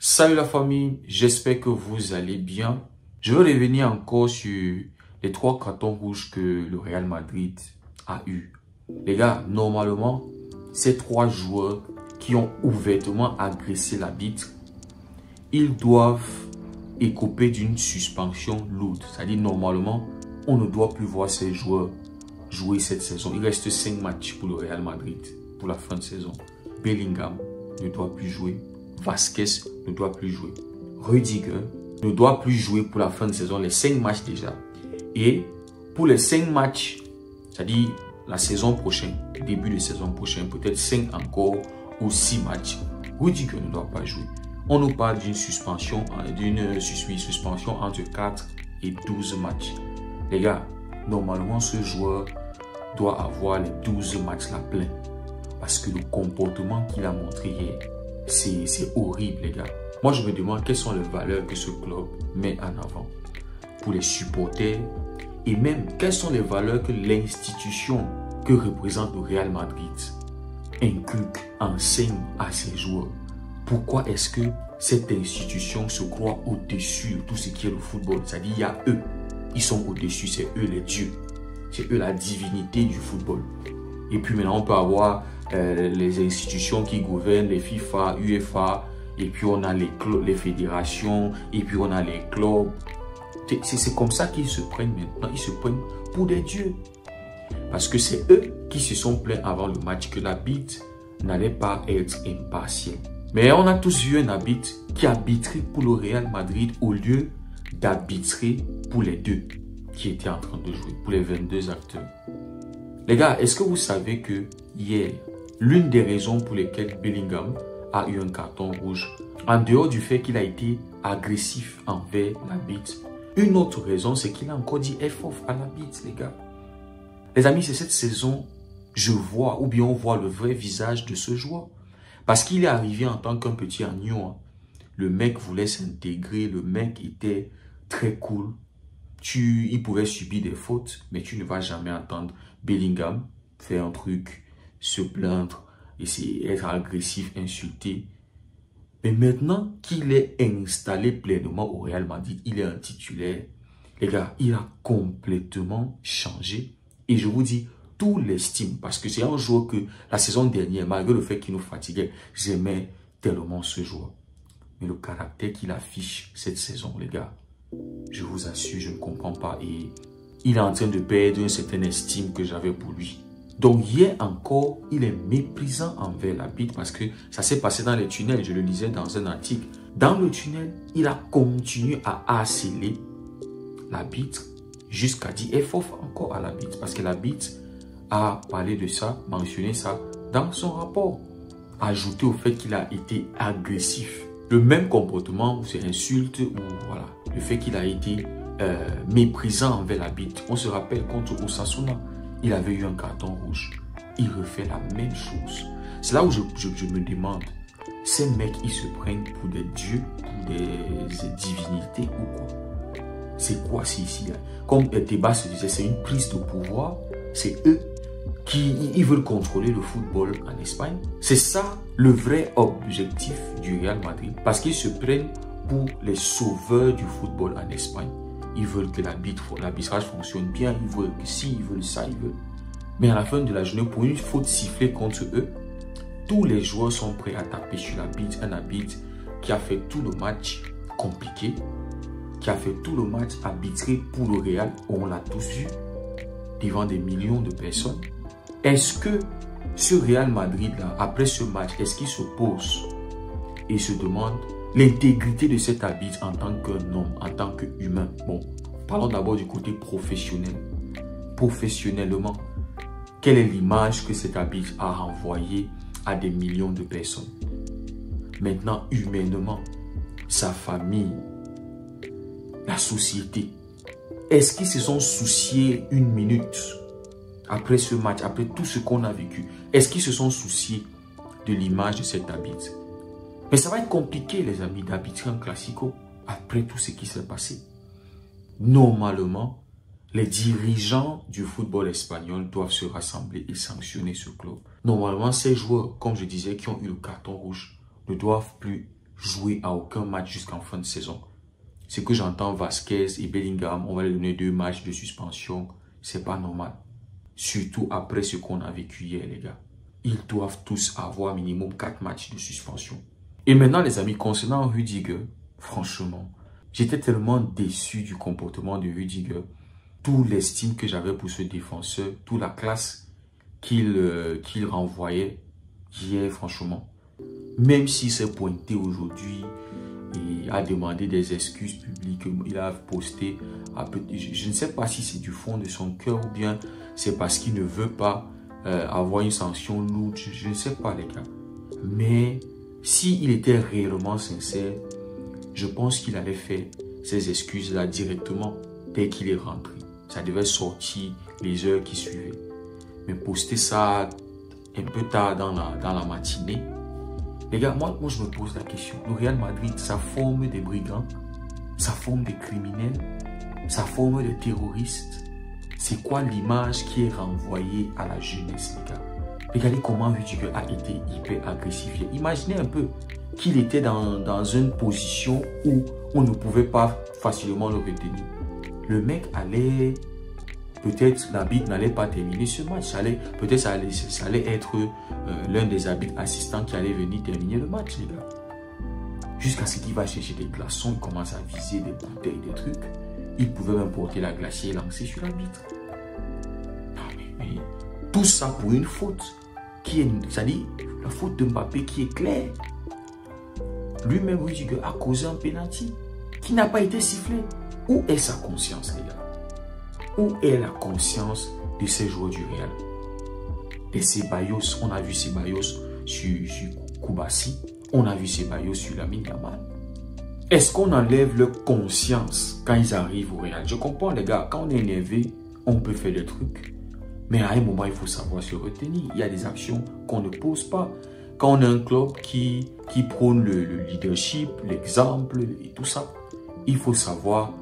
Salut la famille, j'espère que vous allez bien. Je veux revenir encore sur les 3 cartons rouges que le Real Madrid a eu. Les gars, normalement, ces 3 joueurs qui ont ouvertement agressé l'arbitre, ils doivent écoper d'une suspension lourde. C'est-à-dire, normalement, on ne doit plus voir ces joueurs jouer cette saison. Il reste 5 matchs pour le Real Madrid pour la fin de saison. Bellingham ne doit plus jouer. Vasquez ne doit plus jouer. Rudiger ne doit plus jouer pour la fin de saison, les 5 matchs déjà. Et pour les 5 matchs, c'est-à-dire la saison prochaine, début de saison prochaine, peut-être 5 encore ou 6 matchs, Rudiger ne doit pas jouer. On nous parle d'une suspension entre 4 et 12 matchs. Les gars, normalement, ce joueur doit avoir les 12 matchs là plein. Parce que le comportement qu'il a montré hier, c'est horrible, les gars. Moi, je me demande quelles sont les valeurs que ce club met en avant pour les supporters et même quelles sont les valeurs que l'institution que représente le Real Madrid inculque, enseigne à ses joueurs. Pourquoi est-ce que cette institution se croit au-dessus de tout ce qui est le football? C'est-à-dire, il y a eux, ils sont au-dessus, c'est eux les dieux, c'est eux la divinité du football. Et puis maintenant, on peut avoir les institutions qui gouvernent, les FIFA, UEFA, et puis on a les fédérations, et puis on a les clubs. C'est comme ça qu'ils se prennent maintenant. Ils se prennent pour des dieux. Parce que c'est eux qui se sont plaints avant le match que l'arbitre n'allait pas être impartial. Mais on a tous vu un arbitre qui arbitrait pour le Real Madrid au lieu d'arbitrer pour les deux qui étaient en train de jouer, pour les 22 acteurs. Les gars, est-ce que vous savez que hier, l'une des raisons pour lesquelles Bellingham a eu un carton rouge, en dehors du fait qu'il a été agressif envers l'arbitre, une autre raison, c'est qu'il a encore dit F-off à l'arbitre, les gars. Les amis, c'est cette saison, je vois, ou bien on voit le vrai visage de ce joueur. Parce qu'il est arrivé en tant qu'un petit agneau. Le mec voulait s'intégrer, le mec était très cool. Il pouvait subir des fautes, mais tu ne vas jamais entendre Bellingham faire un truc, se plaindre, essayer d'être agressif, insulter. Mais maintenant qu'il est installé pleinement au Real Madrid, il est un titulaire. Les gars, il a complètement changé. Et je vous dis, tout l'estime. Parce que c'est un joueur que la saison dernière, malgré le fait qu'il nous fatiguait, j'aimais tellement ce joueur. Mais le caractère qu'il affiche cette saison, les gars, je vous assure, je ne comprends pas. Et il est en train de perdre une certaine estime que j'avais pour lui. Donc hier encore, il est méprisant envers l'arbitre parce que ça s'est passé dans les tunnels. Je le lisais dans un article. Dans le tunnel, il a continué à harceler l'arbitre jusqu'à dire F-off encore à l'arbitre. Parce que l'arbitre a parlé de ça, mentionné ça dans son rapport. Ajouté au fait qu'il a été agressif. Le même comportement, c'est insulte ou voilà. Le fait qu'il a été méprisant envers l'arbitre. On se rappelle contre Osasuna, il avait eu un carton rouge. Il refait la même chose. C'est là où je me demande, ces mecs, ils se prennent pour des dieux, pour des divinités ou quoi? C'est quoi ici? Comme Tebas se disait, c'est une prise de pouvoir. C'est eux qui ils veulent contrôler le football en Espagne. C'est ça le vrai objectif du Real Madrid. Parce qu'ils se prennent pour les sauveurs du football en Espagne. Ils veulent que l'arbitrage fonctionne bien. Ils veulent que si, ils veulent ça, ils veulent. Mais à la fin de la journée, pour une faute sifflée contre eux, tous les joueurs sont prêts à taper sur l'arbitre. Un arbitre qui a fait tout le match compliqué, qui a fait tout le match arbitré pour le Real. On l'a tous vu devant des millions de personnes. Est-ce que ce Real Madrid-là, après ce match, est-ce qu'il se pose et se demande l'intégrité de cet arbitre en tant qu'un homme, en tant qu'humain? Bon, parlons d'abord du côté professionnel. Professionnellement, quelle est l'image que cet arbitre a renvoyée à des millions de personnes? Maintenant, humainement, sa famille, la société, est-ce qu'ils se sont souciés une minute après ce match, après tout ce qu'on a vécu? Est-ce qu'ils se sont souciés de l'image de cet arbitre? Mais ça va être compliqué, les amis, d'arbitrer un classico après tout ce qui s'est passé. Normalement, les dirigeants du football espagnol doivent se rassembler et sanctionner ce club. Normalement, ces joueurs, comme je disais, qui ont eu le carton rouge, ne doivent plus jouer à aucun match jusqu'en fin de saison. Ce que j'entends, Vasquez et Bellingham, on va leur donner 2 matchs de suspension. C'est pas normal. Surtout après ce qu'on a vécu hier, les gars. Ils doivent tous avoir minimum 4 matchs de suspension. Et maintenant, les amis, concernant Rudiger, franchement, j'étais tellement déçu du comportement de Rudiger. Tout l'estime que j'avais pour ce défenseur, toute la classe qu'il renvoyait hier, franchement. Même s'il s'est pointé aujourd'hui et a demandé des excuses publiques, il a posté, je ne sais pas si c'est du fond de son cœur ou bien c'est parce qu'il ne veut pas avoir une sanction lourde, je ne sais pas les gars. Mais s'il était réellement sincère, je pense qu'il allait faire ces excuses-là directement dès qu'il est rentré. Ça devait sortir les heures qui suivaient. Mais poster ça un peu tard dans la matinée, les gars, moi je me pose la question. Le Real Madrid, ça forme des brigands, ça forme des criminels, ça forme des terroristes. C'est quoi l'image qui est renvoyée à la jeunesse, les gars? Regardez comment Rudiger a été hyper agressif. Imaginez un peu qu'il était dans une position où on ne pouvait pas facilement le retenir. Le mec allait... Peut-être l'arbitre n'allait pas terminer ce match. Peut-être ça allait être l'un des arbitres assistants qui allait venir terminer le match, les gars. Jusqu'à ce qu'il va chercher des glaçons, il commence à viser des bouteilles, des trucs. Il pouvait même porter la glacière et lancer sur l'arbitre. Mais tout ça pour une faute qui est, c'est-à-dire la faute de Mbappé qui est claire. Lui-même, Rudiger a causé un penalty qui n'a pas été sifflé. Où est sa conscience, les gars? Où est la conscience de ces joueurs du Real? Et Ceballos, on a vu Ceballos sur Koubassi, on a vu Ceballos sur Lamine Yamal. Est-ce qu'on enlève leur conscience quand ils arrivent au Real? Je comprends les gars, quand on est énervé, on peut faire des trucs. Mais à un moment, il faut savoir se retenir. Il y a des actions qu'on ne pose pas. Quand on a un club qui prône le leadership, l'exemple et tout ça, il faut savoir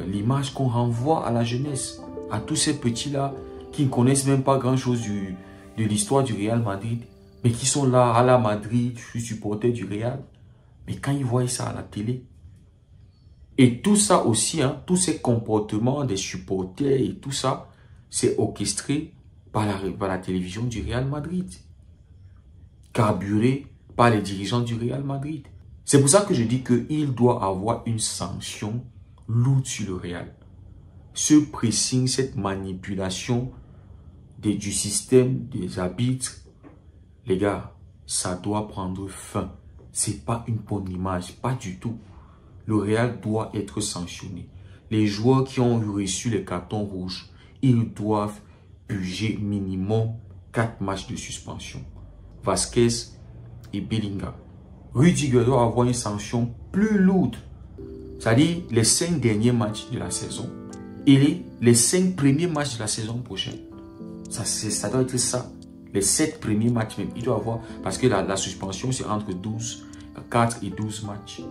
l'image qu'on renvoie à la jeunesse, à tous ces petits-là qui ne connaissent même pas grand-chose de l'histoire du Real Madrid, mais qui sont là à la Madrid, je suis supporter du Real. Mais quand ils voient ça à la télé, et tout ça aussi, hein, tous ces comportements des supporters et tout ça, c'est orchestré par la télévision du Real Madrid, carburé par les dirigeants du Real Madrid. C'est pour ça que je dis qu'il doit avoir une sanction lourde sur le Real. Ce pressing, cette manipulation du système des arbitres, les gars, ça doit prendre fin. C'est pas une bonne image, pas du tout. Le Real doit être sanctionné. Les joueurs qui ont reçu les cartons rouges, ils doivent purger minimum 4 matchs de suspension. Vasquez et Bellingham. Rudiger doit avoir une sanction plus lourde. C'est-à-dire les 5 derniers matchs de la saison et les 5 premiers matchs de la saison prochaine. Ça doit être ça. Les 7 premiers matchs même. Il doit avoir, parce que la suspension c'est entre 4 et 12 matchs.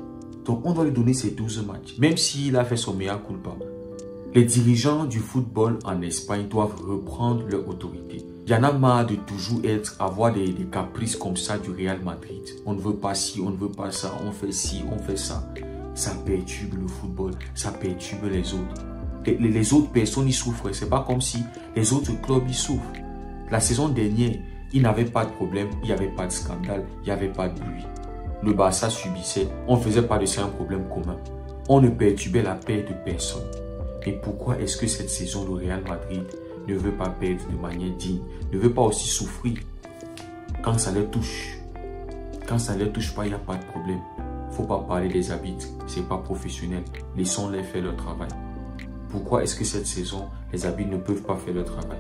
Donc on doit lui donner ces 12 matchs. Même s'il a fait son mea culpa. Les dirigeants du football en Espagne doivent reprendre leur autorité. Il y en a marre de toujours avoir des caprices comme ça du Real Madrid. On ne veut pas ci, on ne veut pas ça, on fait ci, on fait ça. Ça perturbe le football, ça perturbe les autres. Les autres personnes, ils souffrent. C'est pas comme si les autres clubs, ils souffrent. La saison dernière, ils n'avaient pas de problème, il n'y avait pas de scandale, il n'y avait pas de bruit. Le Barça subissait, on ne faisait pas de ça un problème commun. On ne perturbait la paix de personne. Et pourquoi est-ce que cette saison, le Real Madrid ne veut pas perdre de manière digne, ne veut pas aussi souffrir quand ça les touche? Quand ça ne les touche pas, il n'y a pas de problème. Il ne faut pas parler des arbitres, ce n'est pas professionnel. Laissons-les faire leur travail. Pourquoi est-ce que cette saison, les arbitres ne peuvent pas faire leur travail?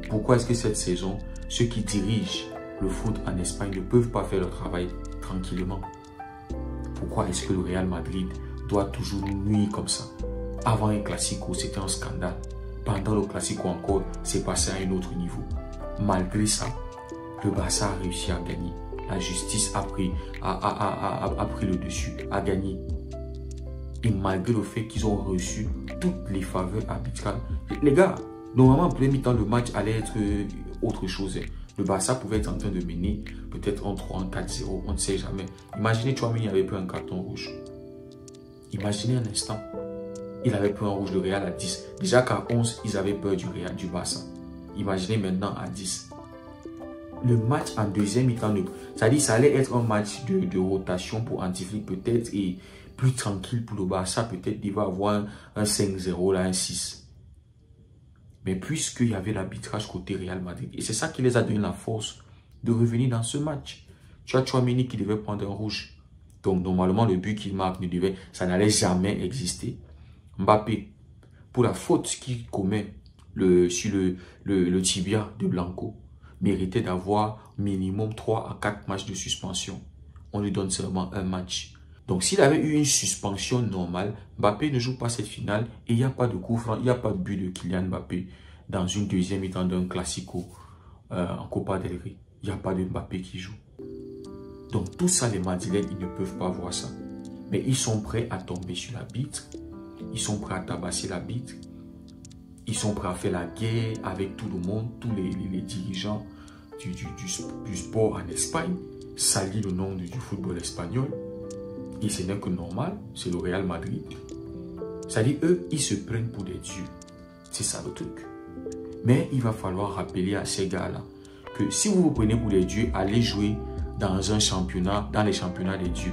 Pourquoi est-ce que cette saison, ceux qui dirigent le foot en Espagne ne peuvent pas faire leur travail tranquillement? Pourquoi est-ce que le Real Madrid doit toujours nuire comme ça? Avant un Classico, c'était un scandale. Pendant le Classico encore, c'est passé à un autre niveau. Malgré ça, le Barça a réussi à gagner. La justice a pris le dessus, a gagné. Et malgré le fait qu'ils ont reçu toutes les faveurs arbitrales. Les gars, normalement, en premier mi-temps, le match allait être autre chose. Le Barça pouvait être en train de mener peut-être en 3, en 4-0, on ne sait jamais. Imaginez Tchouaméni avait pris un carton rouge. Imaginez un instant. Il avait pris un rouge, le Real à 10. Déjà qu'à 11, ils avaient peur du Real, du Barça. Imaginez maintenant à 10. Le match en deuxième mi-temps, c'est-à-dire ça allait être un match de rotation pour Hansi-Flick peut-être et plus tranquille pour le Barça. Peut-être il va avoir un 5-0, là, un 6. Mais puisqu'il y avait l'arbitrage côté Real Madrid, et c'est ça qui les a donné la force de revenir dans ce match. Tu as Tchouaméni qui devait prendre un rouge. Donc normalement le but qu'il marque, ça n'allait jamais exister. Mbappé, pour la faute qu'il commet sur le tibia de Blanco, méritait d'avoir minimum 3 à 4 matchs de suspension. On lui donne seulement un match. Donc s'il avait eu une suspension normale, Mbappé ne joue pas cette finale et il n'y a pas de coup franc, il n'y a pas de but de Kylian Mbappé dans une deuxième mi-temps d'un classico en Copa del Rey. Il n'y a pas de Mbappé qui joue. Donc tout ça, les Madrilènes, ils ne peuvent pas voir ça. Mais ils sont prêts à tomber sur l'arbitre. Ils sont prêts à tabasser l'arbitre. Ils sont prêts à faire la guerre avec tout le monde, tous les dirigeants du sport en Espagne, salir le nom du football espagnol. Et ce n'est que normal, c'est le Real Madrid. C'est-à-dire, eux, ils se prennent pour des dieux. C'est ça le truc. Mais il va falloir rappeler à ces gars-là que si vous vous prenez pour des dieux, allez jouer dans un championnat, dans les championnats des dieux.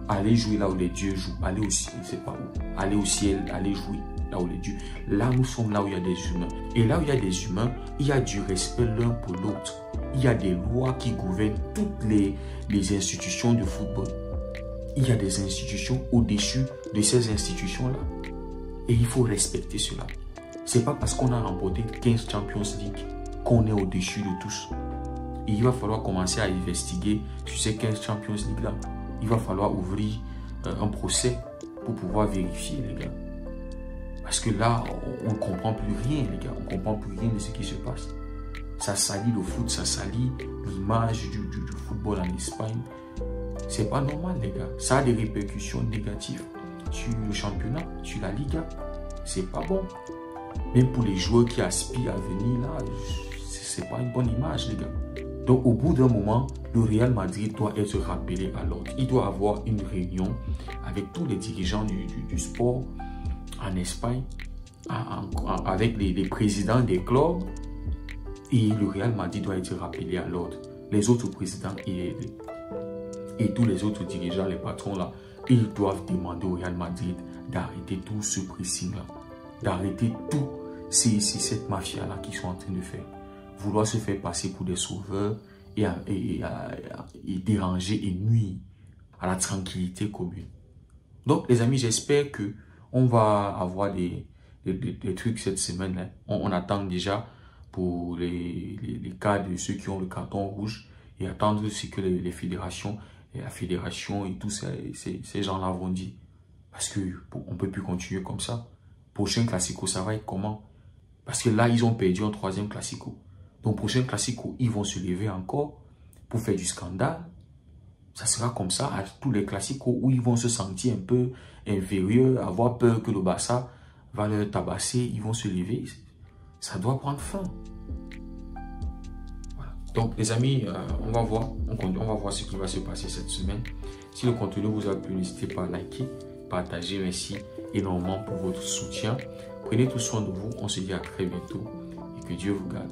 Allez jouer là où les dieux jouent. Allez au ciel, je ne sais pas où. Allez au ciel, allez jouer là où les dieux. Là, nous sommes là où il y a des humains. Et là où il y a des humains, il y a du respect l'un pour l'autre. Il y a des lois qui gouvernent toutes les institutions de football. Il y a des institutions au-dessus de ces institutions-là. Et il faut respecter cela. Ce n'est pas parce qu'on a remporté 15 Champions League qu'on est au-dessus de tous. Et il va falloir commencer à investiguer sur ces 15 Champions League-là. Il va falloir ouvrir un procès pour pouvoir vérifier, les gars. Parce que là, on ne comprend plus rien, les gars. On ne comprend plus rien de ce qui se passe. Ça salit le foot, ça salit l'image du football en Espagne. C'est pas normal, les gars. Ça a des répercussions négatives sur le championnat, sur la Liga. C'est pas bon. Même pour les joueurs qui aspirent à venir là, c'est pas une bonne image, les gars. Donc, au bout d'un moment, le Real Madrid doit être rappelé à l'ordre. Il doit avoir une réunion avec tous les dirigeants du sport en Espagne, avec les présidents des clubs. Et le Real Madrid doit être rappelé à l'ordre. Les autres présidents et tous les autres dirigeants, les patrons là, ils doivent demander au Real Madrid d'arrêter tout ce pressing-là, d'arrêter tout cette mafia-là qu'ils sont en train de faire. Vouloir se faire passer pour des sauveurs et déranger et nuire à la tranquillité commune. Donc, les amis, j'espère que on va avoir des trucs cette semaine. Hein. On attend déjà pour les cas de ceux qui ont le carton rouge et attendre ce que les fédérations et la fédération et tous ces gens-là vont dire. Parce qu'on ne peut plus continuer comme ça. Prochain classico, ça va être comment? Parce que là, ils ont perdu un 3e classico. Donc, prochain classico, ils vont se lever encore pour faire du scandale. Ça sera comme ça à tous les classicos où ils vont se sentir un peu inférieurs, avoir peur que le Barça va leur tabasser, ils vont se lever. Ça doit prendre fin. Voilà. Donc, les amis, on va voir ce qui va se passer cette semaine. Si le contenu vous a plu, n'hésitez pas à liker, partager. Merci énormément pour votre soutien. Prenez tout soin de vous. On se dit à très bientôt et que Dieu vous garde.